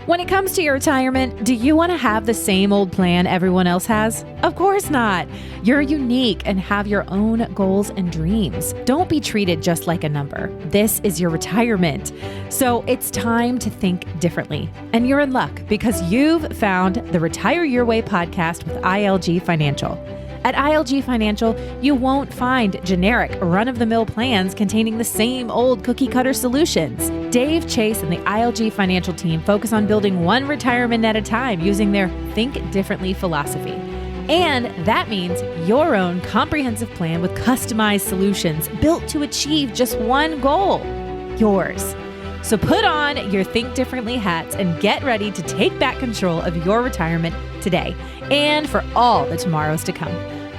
When it comes to your retirement, do you want to have the same old plan everyone else has? Of course not. You're unique and have your own goals and dreams. Don't be treated just like a number. This is your retirement. So it's time to think differently. And you're in luck because you've found the Retire Your Way podcast with ILG Financial. At ILG Financial, you won't find generic, run-of-the-mill plans containing the same old cookie-cutter solutions. Dave Chase and the ILG Financial team focus on building one retirement at a time using their Think Differently philosophy. And that means your own comprehensive plan with customized solutions built to achieve just one goal, yours. So put on your Think Differently hats and get ready to take back control of your retirement today and for all the tomorrows to come.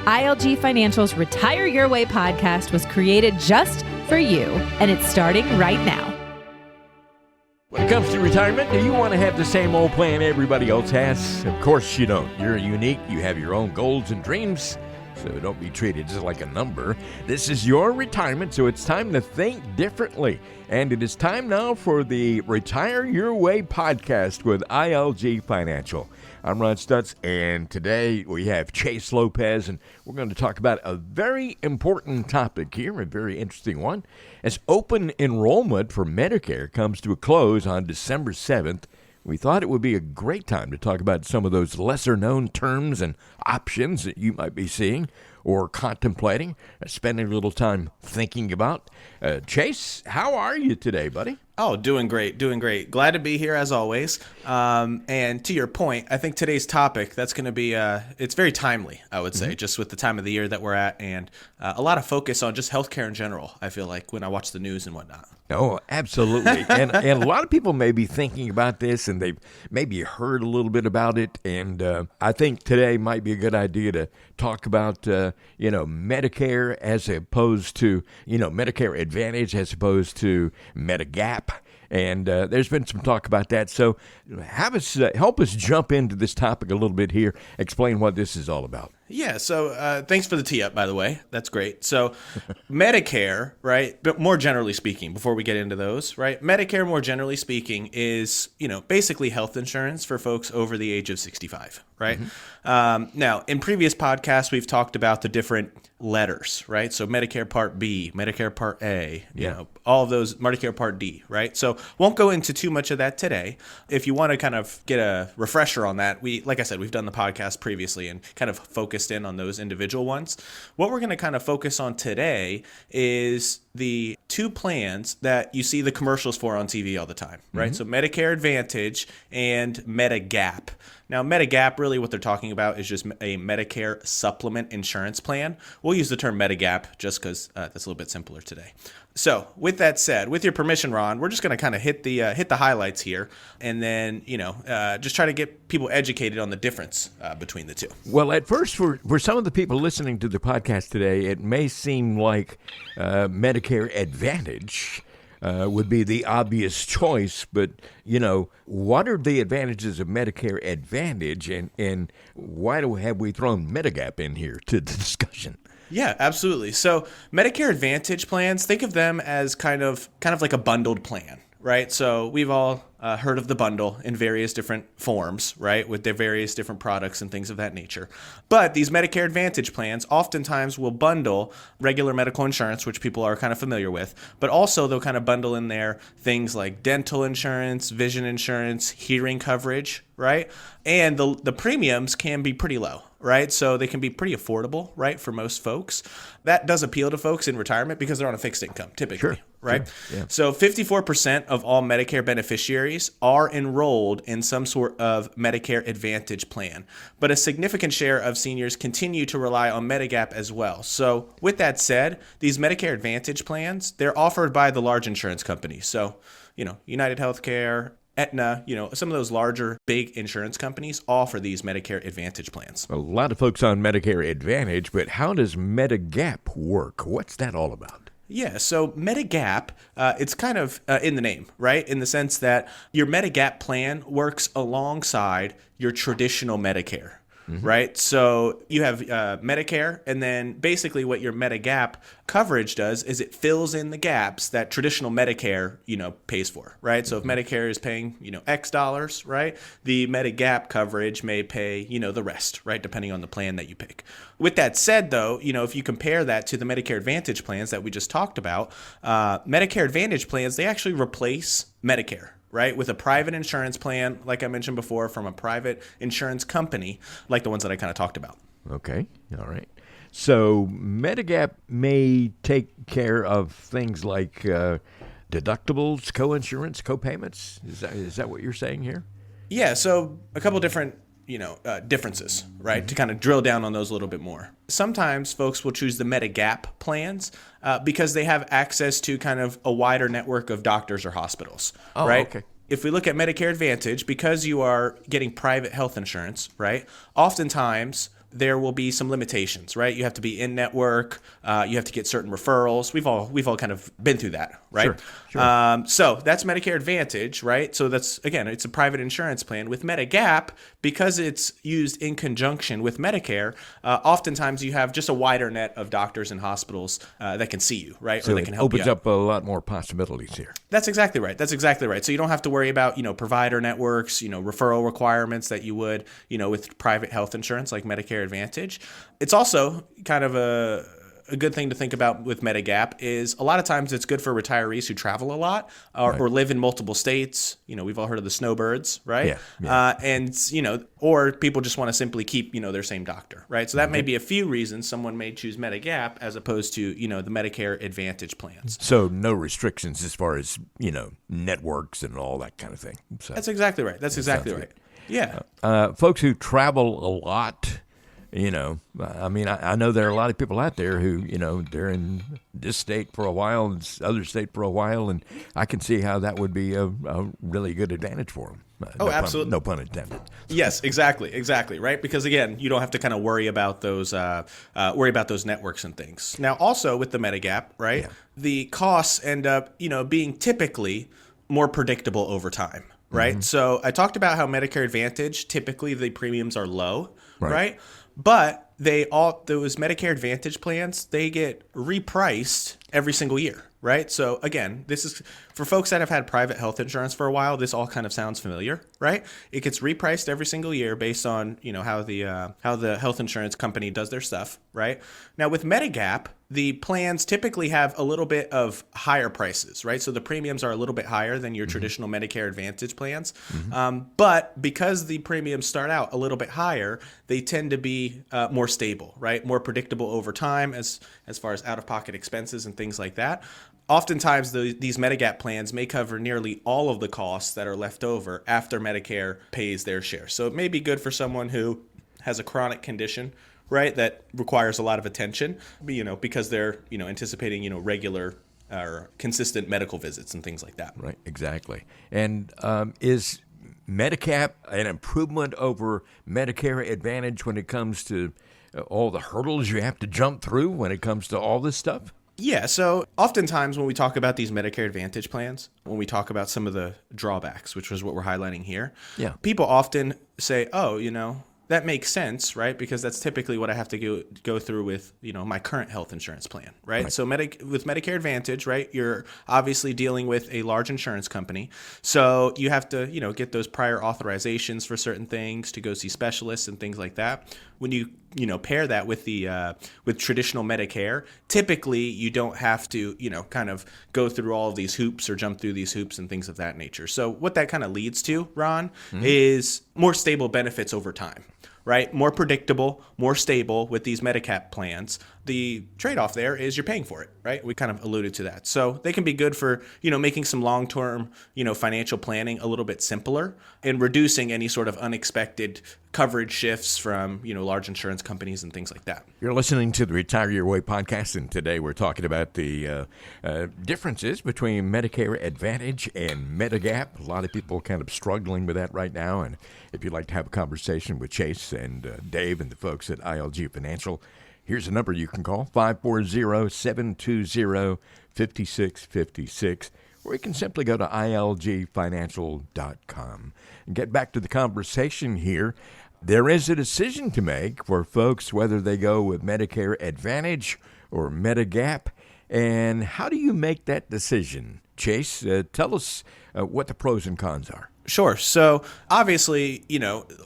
ILG Financial's Retire Your Way podcast was created just for you, and it's starting right now. When it comes to retirement, do you want to have the same old plan everybody else has? Of course you don't. You're unique. You have your own goals and dreams. So don't be treated just like a number. This is your retirement, so it's time to think differently. And it is time now for the Retire Your Way podcast with ILG Financial. I'm Ron Stutz, and today we have Chase Lopez, and we're going to talk about a very important topic here, a very interesting one. As open enrollment for Medicare comes to a close on December 7th, we thought it would be a great time to talk about some of those lesser-known terms and options that you might be seeing or contemplating, spending a little time thinking about. Chase, how are you today, buddy? Oh, doing great. Glad to be here as always. And to your point, I think today's topic, that's going to be, it's very timely, I would say, just with the time of the year that we're at and a lot of focus on just healthcare in general, I feel like, when I watch the news and whatnot. Oh, absolutely. and a lot of people may be thinking about this and they've maybe heard a little bit about it. And I think today might be a good idea to talk about, Medicare as opposed to, Medicare Advantage as opposed to Medigap. And there's been some talk about that. So help us jump into this topic a little bit here. Explain what this is all about. Yeah, so thanks for the tee up, by the way. That's great. So Medicare, right, but more generally speaking, before we get into those, right, Medicare, more generally speaking, is, basically health insurance for folks over the age of 65, right? Now, in previous podcasts, we've talked about the different letters, right? So Medicare Part B, Medicare Part A, all of those, Medicare Part D, right? So won't go into too much of that today. If you want to kind of get a refresher on that, like I said, we've done the podcast previously and kind of focused in on those individual ones. What we're going to kind of focus on today is the two plans that you see the commercials for on TV all the time, right? So Medicare Advantage and Medigap. Now, Medigap, really what they're talking about is just a Medicare Supplement Insurance plan. We'll use the term Medigap just because that's a little bit simpler today. So with that said, with your permission, Ron, we're just going to kind of hit the highlights here and then, just try to get people educated on the difference between the two. Well, at first, for some of the people listening to the podcast today, it may seem like Medicare Advantage would be the obvious choice, but, what are the advantages of Medicare Advantage and why have we thrown Medigap in here to the discussion? Yeah, absolutely. So Medicare Advantage plans, think of them as kind of like a bundled plan, right? So we've all heard of the bundle in various different forms, right, with their various different products and things of that nature. But these Medicare Advantage plans oftentimes will bundle regular medical insurance, which people are kind of familiar with, but also they'll kind of bundle in there things like dental insurance, vision insurance, hearing coverage, right? And the premiums can be pretty low, right? So they can be pretty affordable, right, for most folks. That does appeal to folks in retirement because they're on a fixed income, typically. Sure. Right? Sure. Yeah. So 54% of all Medicare beneficiaries are enrolled in some sort of Medicare Advantage plan, but a significant share of seniors continue to rely on Medigap as well. So with that said, these Medicare Advantage plans, they're offered by the large insurance companies. So, United Healthcare, Aetna, some of those larger, big insurance companies offer these Medicare Advantage plans. A lot of folks on Medicare Advantage, but how does Medigap work? What's that all about? Yeah, so Medigap, it's kind of in the name, right? In the sense that your Medigap plan works alongside your traditional Medicare, right? So you have Medicare, and then basically what your Medigap coverage does is it fills in the gaps that traditional Medicare, pays for, right? So if Medicare is paying, X dollars, right? The Medigap coverage may pay, the rest, right? Depending on the plan that you pick. With that said, though, if you compare that to the Medicare Advantage plans that we just talked about, Medicare Advantage plans, they actually replace Medicare, right? With a private insurance plan, like I mentioned before, from a private insurance company, like the ones that I kind of talked about. Okay. All right. So Medigap may take care of things like deductibles, co-insurance, co-payments. Is that what you're saying here? Yeah. So a couple different differences, right? To kind of drill down on those a little bit more. Sometimes folks will choose the Medigap plans because they have access to kind of a wider network of doctors or hospitals, right? Okay. If we look at Medicare Advantage, because you are getting private health insurance, right? Oftentimes there will be some limitations, right? You have to be in network. You have to get certain referrals. We've all kind of been through that, right? Sure. So that's Medicare Advantage, right? So that's, again, it's a private insurance plan. With Medigap, because it's used in conjunction with Medicare, oftentimes you have just a wider net of doctors and hospitals that can see you, right? So or they can help opens you out. up a lot more possibilities here. That's exactly right. So you don't have to worry about, provider networks, referral requirements that you would, with private health insurance like Medicare Advantage. It's also kind of a good thing to think about with Medigap is a lot of times it's good for retirees who travel a lot or live in multiple states. We've all heard of the snowbirds, right? Yeah. Or people just want to simply keep, their same doctor, right? So that may be a few reasons someone may choose Medigap as opposed to, the Medicare Advantage plans. So no restrictions as far as, networks and all that kind of thing. So That's exactly right. That's exactly right. Yeah. Folks who travel a lot, I know there are a lot of people out there who, they're in this state for a while and this other state for a while, and I can see how that would be a really good advantage for them. Absolutely. No pun intended. Yes, exactly, right? Because again, you don't have to kind of worry about those networks and things. Now, also with the Medigap, right? Yeah. The costs end up, being typically more predictable over time, right? Mm-hmm. So I talked about how Medicare Advantage, typically the premiums are low, Right. But those Medicare Advantage plans, they get repriced every single year, right? So again, this is for folks that have had private health insurance for a while. This all kind of sounds familiar, right? It gets repriced every single year based on how the health insurance company does their stuff, right? Now with Medigap, the plans typically have a little bit of higher prices, right? So the premiums are a little bit higher than your traditional Medicare Advantage plans. But because the premiums start out a little bit higher, they tend to be more stable, right? More predictable over time as far as out-of-pocket expenses and things like that. Oftentimes, these Medigap plans may cover nearly all of the costs that are left over after Medicare pays their share. So it may be good for someone who has a chronic condition, right, that requires a lot of attention, because they're, anticipating, regular or consistent medical visits and things like that. Right, exactly. And is Medigap an improvement over Medicare Advantage when it comes to all the hurdles you have to jump through when it comes to all this stuff? Yeah, so oftentimes when we talk about these Medicare Advantage plans, when we talk about some of the drawbacks, which was what we're highlighting here, people often say, that makes sense, right? Because that's typically what I have to go through with, my current health insurance plan, right? So with Medicare Advantage, right, you're obviously dealing with a large insurance company. So you have to, get those prior authorizations for certain things to go see specialists and things like that. When you pair that with with traditional Medicare, typically you don't have to, kind of go through all of these hoops or jump through these hoops and things of that nature. So what that kind of leads to, Ron, is more stable benefits over time. Right? More predictable, more stable with these Medigap plans. The trade-off there is you're paying for it, right? We kind of alluded to that. So they can be good for, making some long-term, financial planning a little bit simpler and reducing any sort of unexpected coverage shifts from, large insurance companies and things like that. You're listening to the Retire Your Way podcast, and today we're talking about the differences between Medicare Advantage and Medigap. A lot of people kind of struggling with that right now, and if you'd like to have a conversation with Chase and Dave and the folks at ILG Financial, here's a number you can call, 540-720-5656, or you can simply go to ilgfinancial.com. And get back to the conversation here. There is a decision to make for folks whether they go with Medicare Advantage or Medigap. And how do you make that decision? Chase, tell us what the pros and cons are. Sure. So obviously,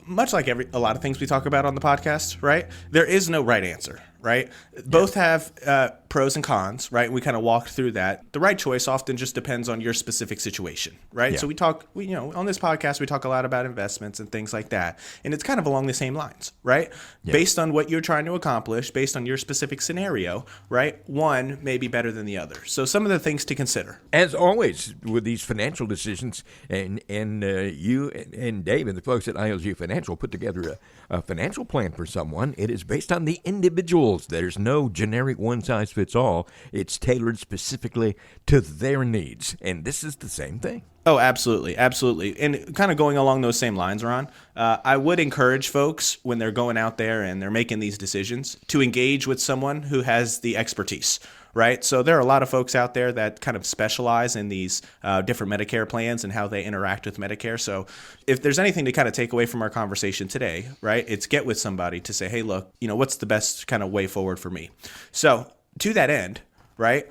much like a lot of things we talk about on the podcast, right? There is no right answer, right? Both have pros and cons, right? We kind of walked through that. The right choice often just depends on your specific situation, right? Yeah. So on this podcast, we talk a lot about investments and things like that. And it's kind of along the same lines, right? Yeah. Based on what you're trying to accomplish, based on your specific scenario, right? One may be better than the other. So some of the things to consider. As always, with these financial decisions, and you and Dave and the folks at ILG Financial put together a financial plan for someone. It is based on the individuals. There's no generic one-size-fits-all. It's tailored specifically to their needs. And this is the same thing. Oh, absolutely. Absolutely. And kind of going along those same lines, Ron, I would encourage folks when they're going out there and they're making these decisions to engage with someone who has the expertise, right? So there are a lot of folks out there that kind of specialize in these different Medicare plans and how they interact with Medicare. So if there's anything to kind of take away from our conversation today, right, it's get with somebody to say, hey, look, what's the best kind of way forward for me? So to that end, right?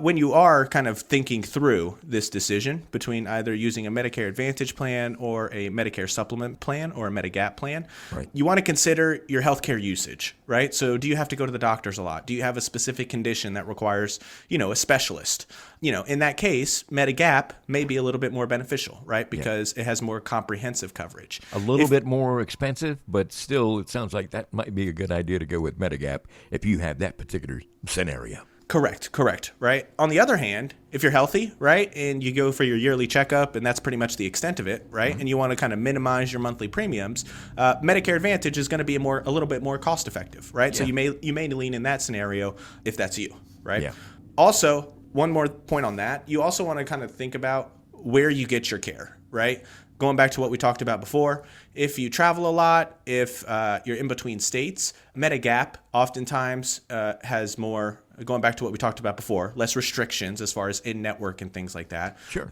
When you are kind of thinking through this decision between either using a Medicare Advantage plan or a Medicare Supplement plan or a Medigap plan, right, you want to consider your healthcare usage, right? So do you have to go to the doctors a lot? Do you have a specific condition that requires, a specialist? In that case, Medigap may be a little bit more beneficial, right? Because it has more comprehensive coverage. A little bit more expensive, but still, it sounds like that might be a good idea to go with Medigap if you have that particular scenario. Correct, right? On the other hand, if you're healthy, right, and you go for your yearly checkup, and that's pretty much the extent of it, right, and you want to kind of minimize your monthly premiums, Medicare Advantage is going to be a little bit more cost effective, right? So you may lean in that scenario if that's you, right? Yeah. Also, one more point on that, you also want to kind of think about where you get your care, right? Going back to what we talked about before, if you travel a lot, if you're in between states, Medigap oftentimes has more, going back to what we talked about before, less restrictions as far as in-network and things like that. Sure.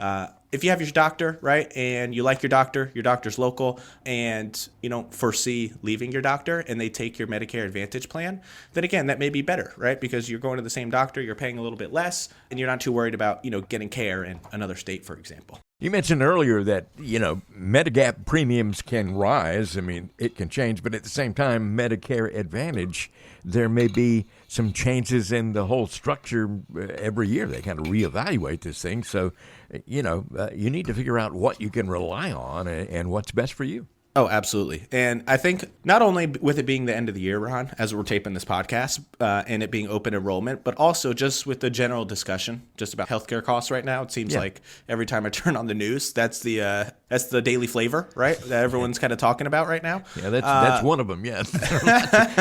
If you have your doctor, right, and you like your doctor's local, and you don't foresee leaving your doctor and they take your Medicare Advantage plan, then again, that may be better, right? Because you're going to the same doctor, you're paying a little bit less, and you're not too worried about, getting care in another state, for example. You mentioned earlier that, Medigap premiums can rise. I mean, it can change, but at the same time, Medicare Advantage, there may be some changes in the whole structure every year. They kind of reevaluate this thing. So, you need to figure out what you can rely on and what's best for you. Oh, absolutely. And I think not only with it being the end of the year, Ron, as we're taping this podcast, and it being open enrollment, but also just with the general discussion just about healthcare costs right now. It seems like every time I turn on the news, that's the daily flavor, right? That everyone's kind of talking about right now. Yeah, that's one of them. Yes,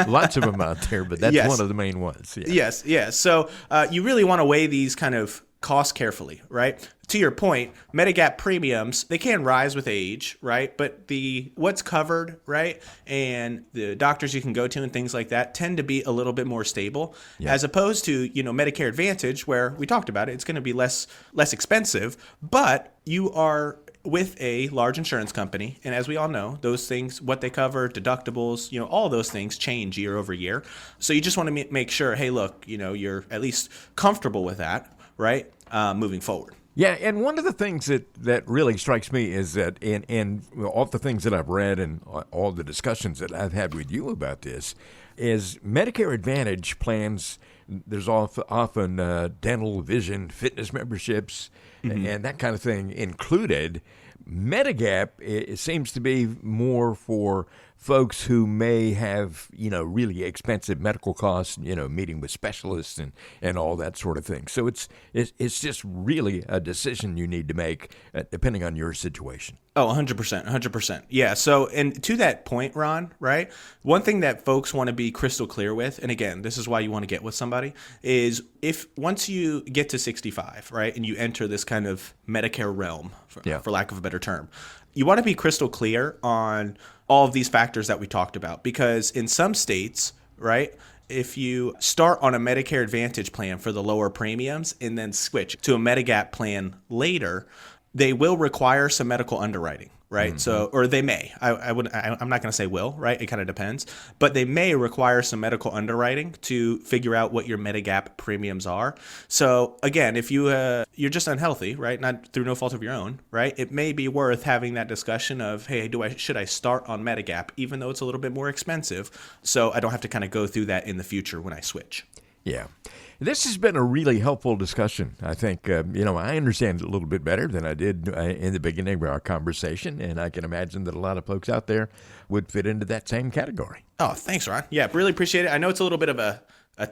lots of them out there, but that's one of the main ones. Yeah. Yes. So you really want to weigh these kind of costs carefully, right? To your point, Medigap premiums, they can rise with age, right? But what's covered, right, and the doctors you can go to and things like that tend to be a little bit more stable, as opposed to, Medicare Advantage, where we talked about it, it's going to be less expensive, but you are with a large insurance company. And as we all know, those things, what they cover, deductibles, all those things change year over year. So you just want to make sure, hey, look, you're at least comfortable with that, right, moving forward. Yeah, and one of the things that really strikes me is that in all the things that I've read and all the discussions that I've had with you about this is Medicare Advantage plans, there's often dental, vision, fitness memberships, and that kind of thing included. Medigap, it seems to be more for folks who may have, really expensive medical costs, meeting with specialists and all that sort of thing. So it's just really a decision you need to make depending on your situation. Oh, 100%. Yeah. So, and to that point, Ron, right? One thing that folks want to be crystal clear with, and again, this is why you want to get with somebody, is if once you get to 65, right, and you enter this kind of Medicare realm, for lack of a better term, you want to be crystal clear on all of these factors that we talked about, because in some states, right, if you start on a Medicare Advantage plan for the lower premiums and then switch to a Medigap plan later, they will require some medical underwriting, right? So, or they may. I'm not going to say will, right? It kind of depends, but they may require some medical underwriting to figure out what your Medigap premiums are. So, again, if you're just unhealthy, right, not through no fault of your own, right, it may be worth having that discussion of, hey, should I start on Medigap, even though it's a little bit more expensive, so I don't have to kind of go through that in the future when I switch. Yeah. This has been a really helpful discussion. I think, I understand it a little bit better than I did in the beginning of our conversation, and I can imagine that a lot of folks out there would fit into that same category. Oh, thanks, Ron. Yeah, really appreciate it. I know it's a little bit of a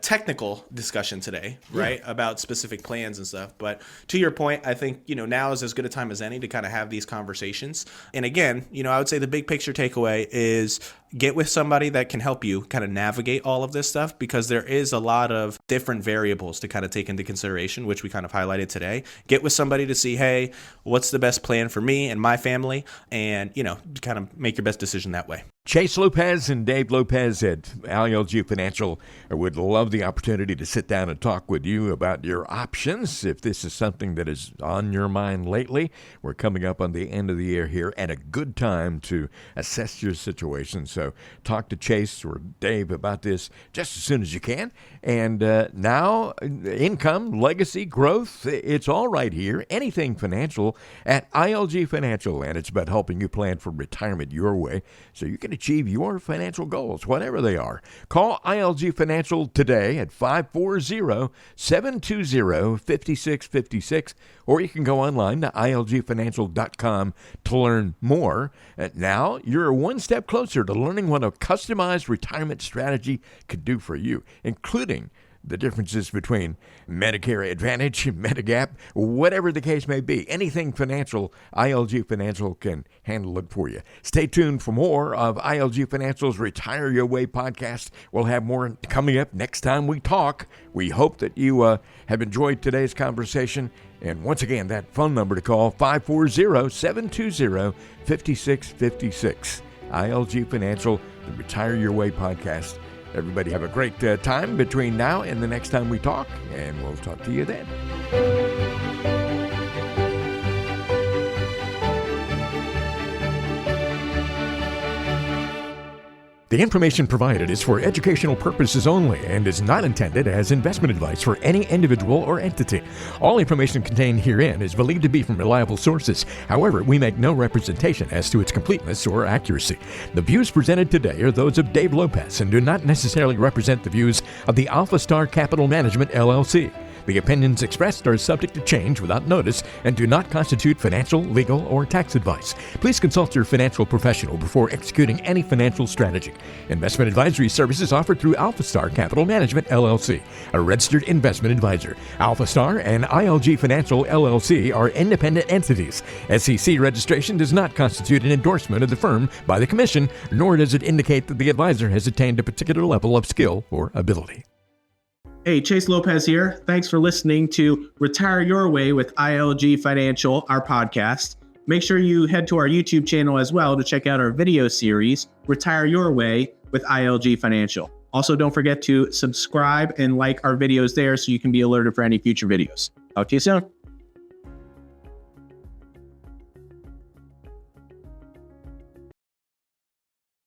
technical discussion today, right, about specific plans and stuff. But to your point, I think, now is as good a time as any to kind of have these conversations. And again, I would say the big picture takeaway is get with somebody that can help you kind of navigate all of this stuff, because there is a lot of different variables to kind of take into consideration, which we kind of highlighted today. Get with somebody to see, hey, what's the best plan for me and my family, and, kind of make your best decision that way. Chase Lopez and Dave Lopez at ILG Financial would love the opportunity to sit down and talk with you about your options. If this is something that is on your mind lately, we're coming up on the end of the year here and a good time to assess your situation. So talk to Chase or Dave about this just as soon as you can. And now, income, legacy, growth, it's all right here. Anything financial at ILG Financial, and it's about helping you plan for retirement your way so you can achieve your financial goals, whatever they are. Call ILG Financial today at 540-720-5656, or you can go online to ilgfinancial.com to learn more. Now, you're one step closer to learning what a customized retirement strategy could do for you, including the differences between Medicare Advantage, Medigap, whatever the case may be. Anything financial, ILG Financial can handle it for you. Stay tuned for more of ILG Financial's Retire Your Way podcast. We'll have more coming up next time we talk. We hope that you have enjoyed today's conversation. And once again, that phone number to call, 540-720-5656. ILG Financial, the Retire Your Way podcast. Everybody have a great time between now and the next time we talk, and we'll talk to you then. The information provided is for educational purposes only and is not intended as investment advice for any individual or entity. All information contained herein is believed to be from reliable sources. However, we make no representation as to its completeness or accuracy. The views presented today are those of Dave Lopez and do not necessarily represent the views of the Alpha Star Capital Management, LLC. The opinions expressed are subject to change without notice and do not constitute financial, legal, or tax advice. Please consult your financial professional before executing any financial strategy. Investment advisory services offered through Alpha Star Capital Management, LLC, a registered investment advisor. Alpha Star and ILG Financial, LLC are independent entities. SEC registration does not constitute an endorsement of the firm by the Commission, nor does it indicate that the advisor has attained a particular level of skill or ability. Hey, Chase Lopez here. Thanks for listening to Retire Your Way with ILG Financial, our podcast. Make sure you head to our YouTube channel as well to check out our video series, Retire Your Way with ILG Financial. Also, don't forget to subscribe and like our videos there so you can be alerted for any future videos. Talk to you soon.